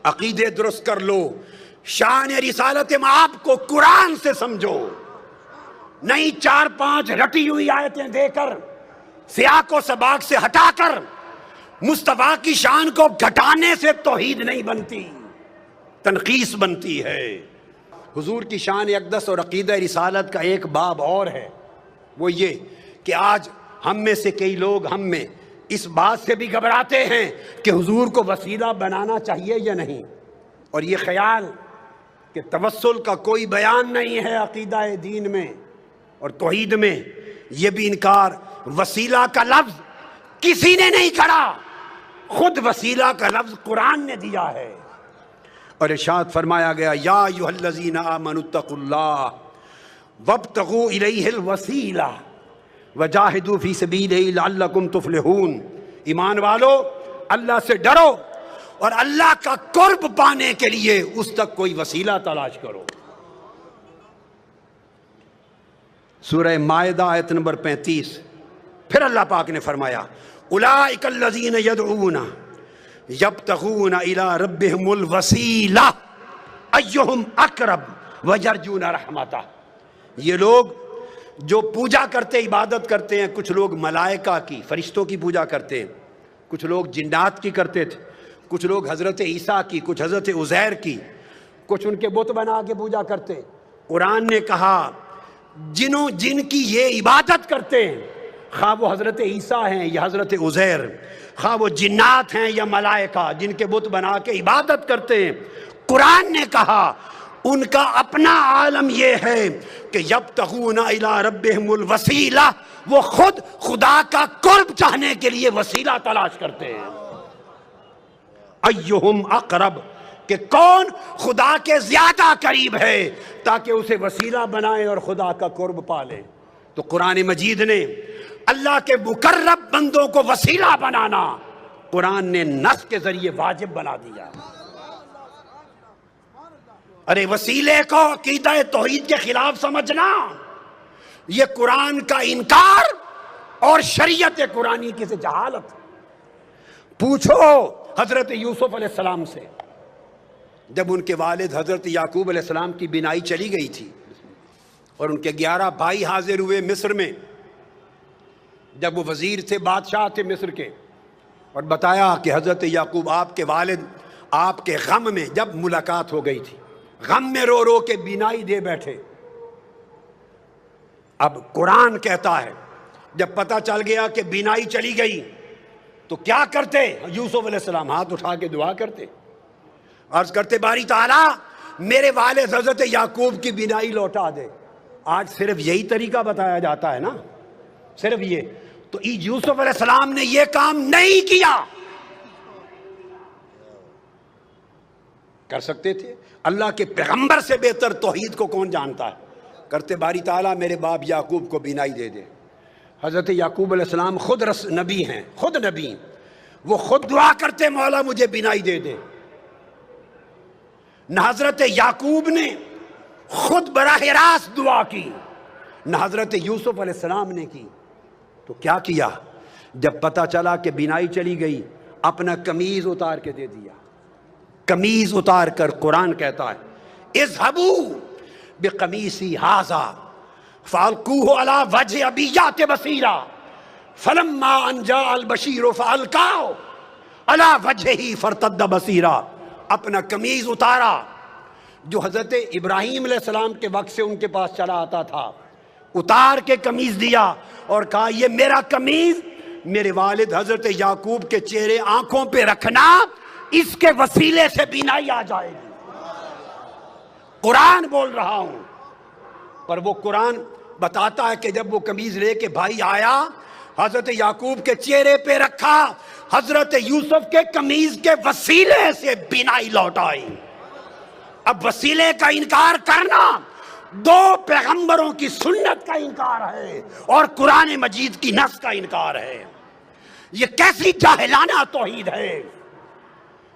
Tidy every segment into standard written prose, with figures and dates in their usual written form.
عقیدے درست کر لو، شان رسالت آپ کو قرآن سے سمجھو، نہیں 4-5 رٹی ہوئی آیتیں دے کر، سیاق و سباق سے ہٹا کر مصطفیٰ کی شان کو گھٹانے سے توحید نہیں بنتی، تنقیص بنتی ہے۔ حضور کی شان اقدس اور عقیدہ رسالت کا ایک باب اور ہے، وہ یہ کہ آج ہم میں سے کئی لوگ ہم میں اس بات سے بھی گھبراتے ہیں کہ حضور کو وسیلہ بنانا چاہیے یا نہیں، اور یہ خیال کہ توسل کا کوئی بیان نہیں ہے عقیدہ دین میں اور توحید میں، یہ بھی انکار۔ وسیلہ کا لفظ کسی نے نہیں کھڑا، خود وسیلہ کا لفظ قرآن نے دیا ہے، اور ارشاد فرمایا گیا یا ایھا الذین آمنوا اتقوا اللہ وابتغوا الیہ الوسیلہ وجاہدوا فی سبیلہ لعلکم تفلحون۔ ایمان والو، اللہ سے ڈرو اور اللہ کا قرب پانے کے لیے اس تک کوئی وسیلہ تلاش کرو۔ سورہ مائدہ آیت نمبر 35، پھر اللہ پاک نے فرمایا اولئک الذین یدعون یبتغون الی ربہم الوسیلہ ایہم اقرب ویرجون رحمتہ۔ یہ لوگ جو پوجا کرتے، عبادت کرتے ہیں، کچھ لوگ ملائکہ کی، فرشتوں کی پوجا کرتے ہیں، کچھ لوگ جنات کی کرتے تھے، کچھ لوگ حضرت عیسیٰ کی، کچھ حضرت عزیر کی، کچھ ان کے بت بنا کے پوجا کرتے۔ قرآن نے کہا جن کی یہ عبادت کرتے ہیں، خواہ وہ حضرت عیسیٰ ہیں یا حضرت عزیر، خواہ وہ جنات ہیں یا ملائکہ، جن کے بت بنا کے عبادت کرتے ہیں، قرآن نے کہا ان کا اپنا عالم یہ ہے کہ یبتغون الی ربہم الوسیلہ، وہ خود خدا کا قرب چاہنے کے لیے وسیلہ تلاش کرتے ہیں۔ ایہم اقرب، کہ کون خدا کے زیادہ قریب ہے تاکہ اسے وسیلہ بنائے اور خدا کا قرب پالے۔ تو قرآن مجید نے اللہ کے مقرب بندوں کو وسیلہ بنانا قرآن نے نص کے ذریعے واجب بنا دیا۔ ارے وسیلے کو عقیدہ توحید کے خلاف سمجھنا، یہ قرآن کا انکار اور شریعت قرآنی کی سے جہالت۔ پوچھو حضرت یوسف علیہ السلام سے، جب ان کے والد حضرت یعقوب علیہ السلام کی بینائی چلی گئی تھی اور ان کے 11 بھائی حاضر ہوئے مصر میں، جب وہ وزیر تھے، بادشاہ تھے مصر کے، اور بتایا کہ حضرت یعقوب آپ کے والد آپ کے غم میں، جب ملاقات ہو گئی تھی، غم میں رو رو کے بینائی دے بیٹھے۔ اب قرآن کہتا ہے جب پتہ چل گیا کہ بینائی چلی گئی تو کیا کرتے؟ یوسف علیہ السلام ہاتھ اٹھا کے دعا کرتے، عرض کرتے باری تعالیٰ میرے والد حضرت یعقوب کی بینائی لوٹا دے۔ آج صرف یہی طریقہ بتایا جاتا ہے نا، صرف یہ۔ تو یوسف علیہ السلام نے یہ کام نہیں کیا، کر سکتے تھے۔ اللہ کے پیغمبر سے بہتر توحید کو کون جانتا ہے؟ کرتے باری تعالیٰ میرے باپ یعقوب کو بینائی دے دے۔ حضرت یعقوب علیہ السلام خود نبی ہیں، خود نبی، وہ خود دعا کرتے مولا مجھے بینائی دے دے۔ نہ حضرت یعقوب نے خود براہ راست دعا کی، نہ حضرت یوسف علیہ السلام نے کی۔ تو کیا کیا؟ جب پتہ چلا کہ بینائی چلی گئی، اپنا قمیض اتار کے دے دیا۔ قمیض اتار کر قرآن کہتا ہے اذهبوا بقمیصی ھذا فالقوه علی وجه ابیات بصیرا فلما ان جاء البشیر فالقاه علی وجهه فارتد بصیرا۔ اپنا قمیض اتارا، جو حضرت ابراہیم علیہ السلام کے وقت سے ان کے پاس چلا آتا تھا، اتار کے قمیض دیا اور کہا یہ میرا قمیض میرے والد حضرت یعقوب کے چہرے آنکھوں پہ رکھنا، اس کے وسیلے سے بینائی آ جائے گی۔ قرآن بول رہا ہوں، پر وہ قرآن بتاتا ہے کہ جب وہ قمیض لے کے بھائی آیا، حضرت یعقوب کے چہرے پہ رکھا، حضرت یوسف کے قمیض کے وسیلے سے بینائی لوٹ آئی۔ اب وسیلے کا انکار کرنا دو پیغمبروں کی سنت کا انکار ہے اور قرآن مجید کی نص کا انکار ہے۔ یہ کیسی جاہلانہ توحید ہے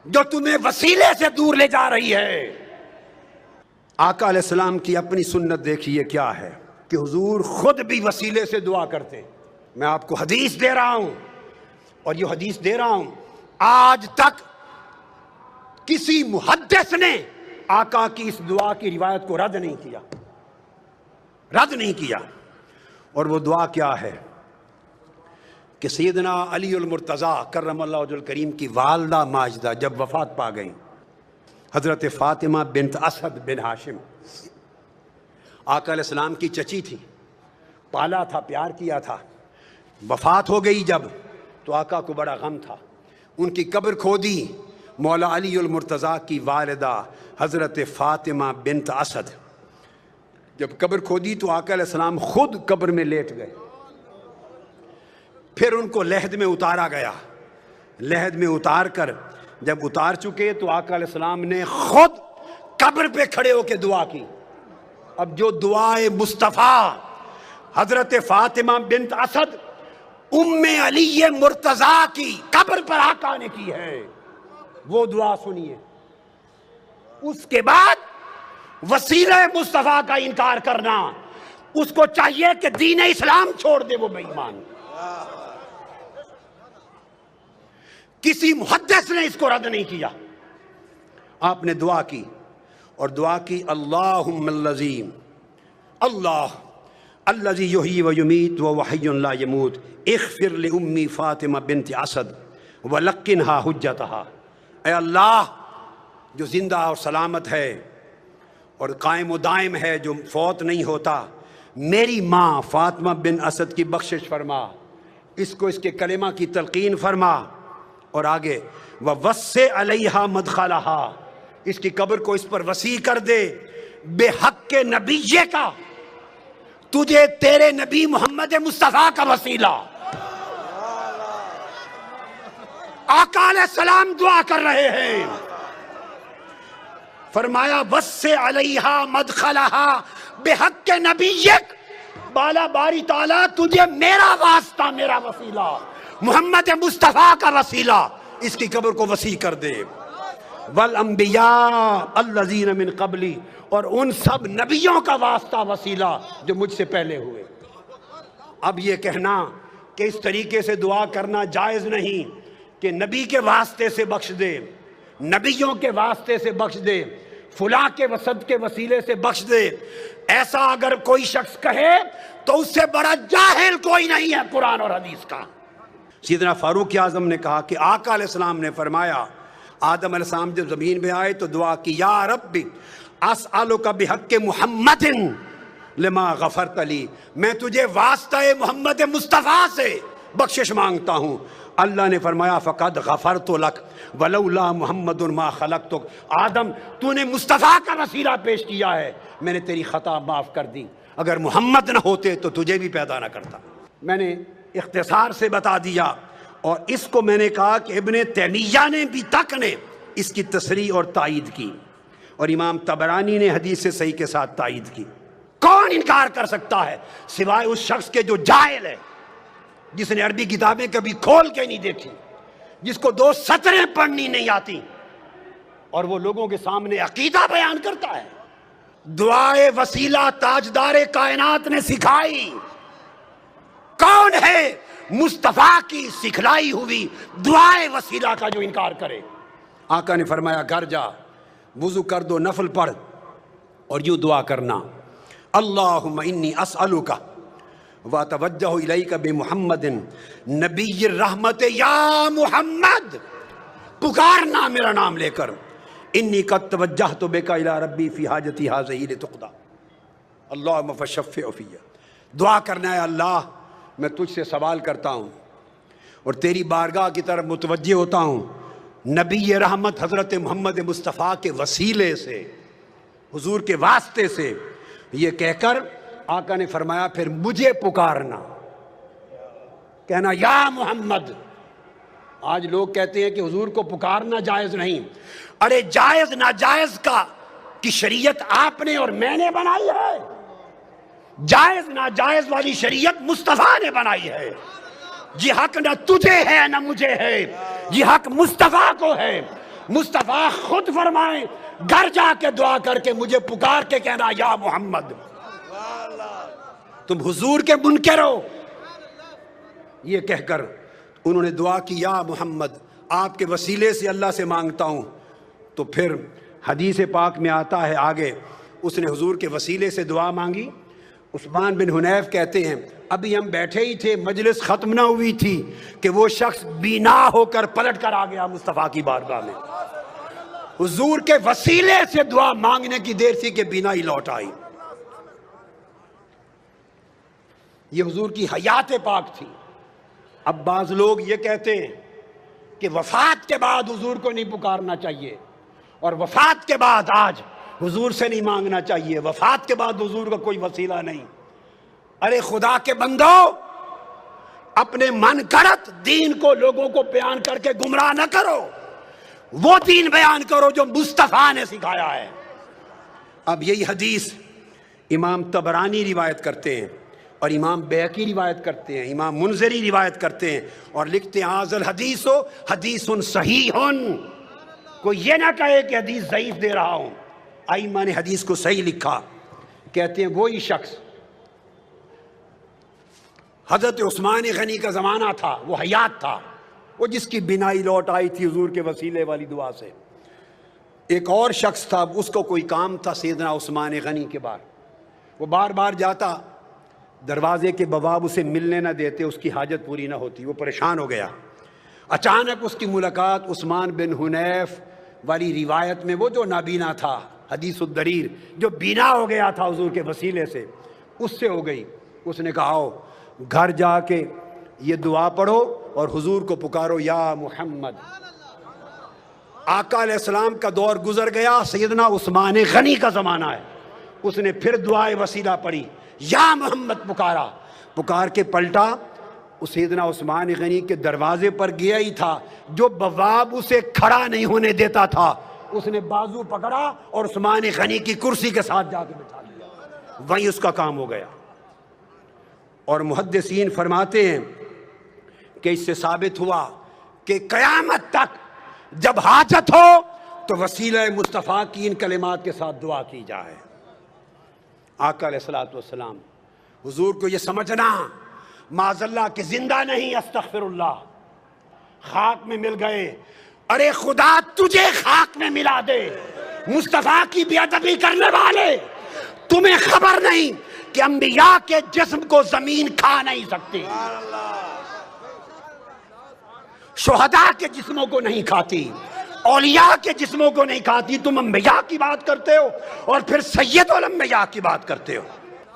جو تمہیں وسیلے سے دور لے جا رہی ہے۔ آقا علیہ السلام کی اپنی سنت دیکھیے کیا ہے کہ حضور خود بھی وسیلے سے دعا کرتے۔ میں آپ کو حدیث دے رہا ہوں، اور یہ حدیث دے رہا ہوں، آج تک کسی محدث نے آقا کی اس دعا کی روایت کو رد نہیں کیا. اور وہ دعا کیا ہے کہ سیدنا علی المرتضیٰ کرم اللہ وجہہ الکریم کی والدہ ماجدہ جب وفات پا گئیں، حضرت فاطمہ بنت اسد بن ہاشم آقا علیہ السلام کی چچی تھی، پالا تھا، پیار کیا تھا. وفات ہو گئی جب تو آقا کو بڑا غم تھا. ان کی قبر کھودی مولا علی المرتضیٰ کی والدہ حضرت فاطمہ بنت اسد. جب قبر کھودی تو آقا علیہ السلام خود قبر میں لیٹ گئے. پھر ان کو لحد میں اتارا گیا. لحد میں اتار کر جب اتار چکے تو آقا علیہ السلام نے خود قبر پہ کھڑے ہو کے دعا کی. اب جو دعائے مصطفیٰ حضرت فاطمہ بنت اسد ام علی مرتضیٰ کی قبر پر آقا نے کی ہے وہ دعا سنیے. اس کے بعد وسیلہ مصطفیٰ کا انکار کرنا، اس کو چاہیے کہ دین اسلام چھوڑ دے، وہ بے ایمان. کسی محدث نے اس کو رد نہیں کیا. آپ نے دعا کی اور دعا کی اللہم الذی اللہ الذی یحیی و یمیت و حی لا یموت اغفر لأمی فاطمہ بنت اسد ولقنہا حجتہا. اے اللہ جو زندہ اور سلامت ہے اور قائم و دائم ہے، جو فوت نہیں ہوتا، میری ماں فاطمہ بن اسد کی بخشش فرما، اس کو اس کے کلمہ کی تلقین فرما. اور آگے وَوَسِّعْ عَلَيْهَا مَدْخَلَهَا، اس کی قبر کو اس پر وسیع کر دے. بے حق کے نبیے کا، تجھے تیرے نبی محمد مصطفیٰ کا وسیلہ. آقا علیہ السلام دعا کر رہے ہیں، فرمایا وَسِّعْ عَلَيْهَا مَدْخَلَهَا بِحَقِّ نَبِيِّكَ، بالا باری تعالیٰ تجھے میرا واسطہ، میرا وسیلہ، محمد مصطفیٰ کا وسیلہ، اس کی قبر کو وسیع کر دے. والانبیاء الذین من قبلی، اور ان سب نبیوں کا واسطہ، وسیلہ جو مجھ سے پہلے ہوئے. اب یہ کہنا کہ اس طریقے سے دعا کرنا جائز نہیں کہ نبی کے واسطے سے بخش دے، نبیوں کے واسطے سے بخش دے، فلاں کے وسط کے وسیلے سے بخش دے، ایسا اگر کوئی شخص کہے تو اس سے بڑا جاہل کوئی نہیں ہے قرآن اور حدیث کا. سیدنا فاروق اعظم نے کہا کہ آقا علیہ السلام نے فرمایا، آدم علیہ السلام جب زمین پہ آئے تو دعا کی، یا رب اسألک بحق محمد لما غفرت لی، میں تجھے واسطہ محمد مصطفیٰ سے بخشش مانگتا ہوں. اللہ نے فرمایا فقد غفرت لک ولولا محمد ما خلقتک، آدم تو نے مصطفیٰ کا وسیلہ پیش کیا ہے، میں نے تیری خطا معاف کر دی، اگر محمد نہ ہوتے تو تجھے بھی پیدا نہ کرتا. میں نے اختصار سے بتا دیا، اور اس کو میں نے کہا کہ ابن تیمیہ نے بھی تک نے اس کی تصریح اور تائید کی، اور امام طبرانی نے حدیث سے صحیح کے ساتھ تائید کی. کون انکار کر سکتا ہے سوائے اس شخص کے جو جاہل ہے، جس نے عربی کتابیں کبھی کھول کے نہیں دیکھی، جس کو 2 سطریں پڑھنی نہیں آتی، اور وہ لوگوں کے سامنے عقیدہ بیان کرتا ہے. دعائے وسیلہ تاجدار کائنات نے سکھائی. کون ہے مصطفیٰ کی سکھلائی ہوئی دعائے وسیلہ کا جو انکار کرے؟ آقا نے فرمایا گھر جا، وضو کر دو، نفل پڑھ، اور یوں دعا کرنا، اللہم انی اسألک واتوجہ الیک بمحمد نبی الرحمت، یا محمد، پکارنا میرا نام لے کر، انی قد توجہت بک الی ربی فی حاجتی ہذہ لتقضی، اللہم فشفع فی. دعا کرنا ہے، اللہ میں تجھ سے سوال کرتا ہوں اور تیری بارگاہ کی طرف متوجہ ہوتا ہوں، نبی رحمت حضرت محمد مصطفیٰ کے وسیلے سے، حضور کے واسطے سے. یہ کہہ کر آقا نے فرمایا پھر مجھے پکارنا، کہنا یا محمد. آج لوگ کہتے ہیں کہ حضور کو پکارنا جائز نہیں. ارے جائز ناجائز کی شریعت آپ نے اور میں نے بنائی ہے، جائز ناجائز والی شریعت مصطفیٰ نے بنائی ہے. یہ حق نہ تجھے ہے نہ مجھے ہے، یہ حق مصطفیٰ کو ہے. مصطفیٰ خود فرمائیں گھر جا کے دعا کر کے مجھے پکار کے کہنا یا محمد. تم حضور کے منکر ہو. یہ کہہ کر انہوں نے دعا کی یا محمد، آپ کے وسیلے سے اللہ سے مانگتا ہوں تو پھر حدیث پاک میں آتا ہے آگے اس نے حضور کے وسیلے سے دعا مانگی. عثمان بن حنیف کہتے ہیں ابھی ہم بیٹھے ہی تھے, مجلس ختم نہ ہوئی تھی کہ وہ شخص بینا ہو کر پلٹ کر آ گیا مصطفیٰ کی بارگاہ میں. حضور کے وسیلے سے دعا مانگنے کی دیر تھی کہ بینا ہی لوٹ آئی. یہ حضور کی حیات پاک تھی. اب بعض لوگ یہ کہتے ہیں کہ وفات کے بعد حضور کو نہیں پکارنا چاہیے, اور وفات کے بعد آج حضور سے نہیں مانگنا چاہیے, وفات کے بعد حضور کا کوئی وسیلہ نہیں. ارے خدا کے بندو, اپنے من گھڑت دین کو لوگوں کو بیان کر کے گمراہ نہ کرو, وہ دین بیان کرو جو مصطفیٰ نے سکھایا ہے. اب یہی حدیث امام طبرانی روایت کرتے ہیں, اور امام بیہقی روایت کرتے ہیں, امام منذری روایت کرتے ہیں, اور لکھتے ہیں ھذا الحدیث حدیث صحیح. کوئی یہ نہ کہے کہ حدیث ضعیف دے رہا ہوں. ائمہ نے حدیث کو صحیح لکھا. کہتے ہیں وہی شخص حضرت عثمان غنی کا زمانہ تھا, وہ حیات تھا, وہ جس کی بینائی لوٹ آئی تھی حضور کے وسیلے والی دعا سے. ایک اور شخص تھا, اس کو کوئی کام تھا سیدنا عثمان غنی کے بار, وہ بار بار جاتا, دروازے کے بواب اسے ملنے نہ دیتے, اس کی حاجت پوری نہ ہوتی, وہ پریشان ہو گیا. اچانک اس کی ملاقات عثمان بن حنیف والی روایت میں, وہ جو نابینا تھا, حدیث الدریر, جو بینا ہو گیا تھا حضور کے وسیلے سے, اس سے ہو گئی. اس نے کہا آؤ گھر جا کے یہ دعا پڑھو اور حضور کو پکارو یا محمد. آقا علیہ السلام کا دور گزر گیا, سیدنا عثمان غنی کا زمانہ ہے. اس نے پھر دعائے وسیلہ پڑھی, یا محمد پکارا. پکار کے پلٹا, اس سیدنا عثمان غنی کے دروازے پر گیا ہی تھا, جو بواب اسے کھڑا نہیں ہونے دیتا تھا, اس نے بازو پکڑا اور عثمان غنی کی کرسی کے ساتھ جا کے بٹھا لیا. وہیں اس کا کام ہو گیا. اور محدثین فرماتے ہیں کہ اس سے ثابت ہوا کہ قیامت تک جب حاجت ہو تو وسیلہ مصطفیٰ کی ان کلمات کے ساتھ دعا کی جائے. آقا علیہ الصلوۃ والسلام, حضور کو یہ سمجھنا معاذ اللہ کہ زندہ نہیں, استغفر اللہ, خاک میں مل گئے. ارے خدا تجھے خاک میں ملا دے, مصطفیٰ کی بے ادبی کرنے والے, تمہیں خبر نہیں کہ انبیاء کے جسم کو زمین کھا نہیں سکتی, شہداء کے جسموں کو نہیں کھاتی, اولیاء کے جسموں کو نہیں کھاتی. تم انبیاء کی بات کرتے ہو اور پھر سید الانبیاء کی بات کرتے ہو.